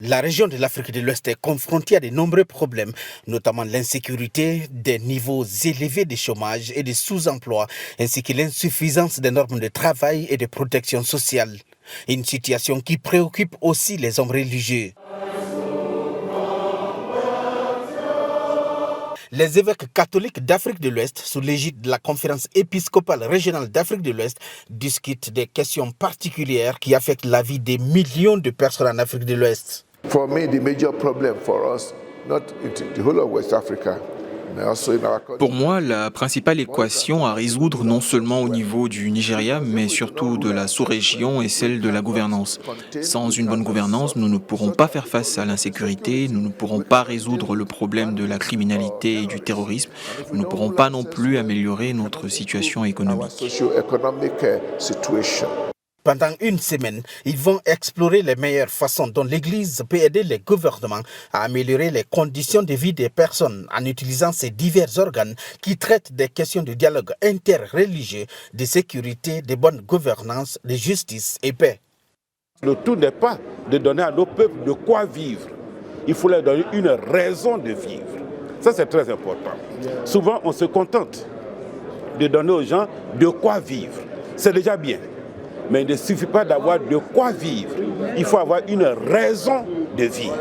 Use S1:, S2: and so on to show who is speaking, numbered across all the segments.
S1: La région de l'Afrique de l'Ouest est confrontée à de nombreux problèmes, notamment l'insécurité, des niveaux élevés de chômage et de sous-emploi, ainsi que l'insuffisance des normes de travail et de protection sociale. Une situation qui préoccupe aussi les hommes religieux. Les évêques catholiques d'Afrique de l'Ouest, sous l'égide de la conférence épiscopale régionale d'Afrique de l'Ouest, discutent des questions particulières qui affectent la vie des millions de personnes en Afrique de l'Ouest.
S2: For me, the major problem for us, not in the whole of West Africa, but also in our country.
S3: Pour moi, la principale équation à résoudre, non seulement au niveau du Nigeria, mais surtout de la sous-région, est celle de la gouvernance. Sans une bonne gouvernance, nous ne pourrons pas faire face à l'insécurité, nous ne pourrons pas résoudre le problème de la criminalité et du terrorisme, nous ne pourrons pas non plus améliorer notre situation économique.
S1: Pendant une semaine, ils vont explorer les meilleures façons dont l'Église peut aider les gouvernements à améliorer les conditions de vie des personnes en utilisant ces divers organes qui traitent des questions de dialogue interreligieux, de sécurité, de bonne gouvernance, de justice et paix.
S4: Le tout n'est pas de donner à nos peuples de quoi vivre. Il faut leur donner une raison de vivre. Ça, c'est très important. Souvent, on se contente de donner aux gens de quoi vivre. C'est déjà bien. Mais il ne suffit pas d'avoir de quoi vivre. Il faut avoir une raison de vivre.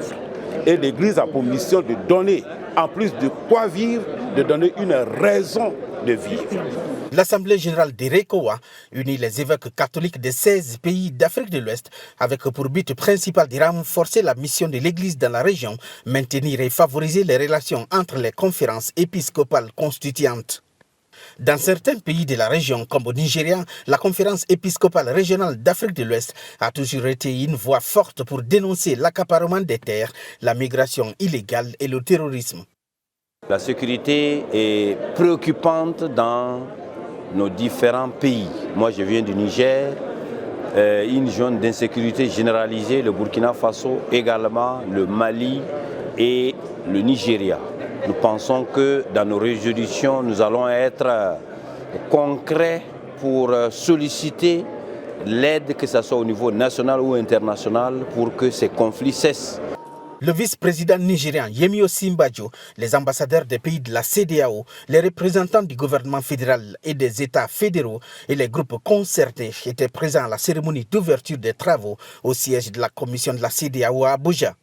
S4: Et l'Église a pour mission de donner, en plus de quoi vivre, de donner une raison de vivre.
S1: L'Assemblée générale de RECOA unit les évêques catholiques de 16 pays d'Afrique de l'Ouest avec pour but principal de renforcer la mission de l'Église dans la région, maintenir et favoriser les relations entre les conférences épiscopales constituantes. Dans certains pays de la région, comme au Nigeria, la conférence épiscopale régionale d'Afrique de l'Ouest a toujours été une voix forte pour dénoncer l'accaparement des terres, la migration illégale et le terrorisme.
S5: La sécurité est préoccupante dans nos différents pays. Moi, je viens du Niger, une zone d'insécurité généralisée, le Burkina Faso, également le Mali et le Nigeria. Nous pensons que dans nos résolutions, nous allons être concrets pour solliciter l'aide, que ce soit au niveau national ou international, pour que ces conflits cessent.
S1: Le vice-président nigérien Yemi Osinbajo, les ambassadeurs des pays de la CEDEAO, les représentants du gouvernement fédéral et des États fédéraux et les groupes concernés étaient présents à la cérémonie d'ouverture des travaux au siège de la commission de la CEDEAO à Abuja.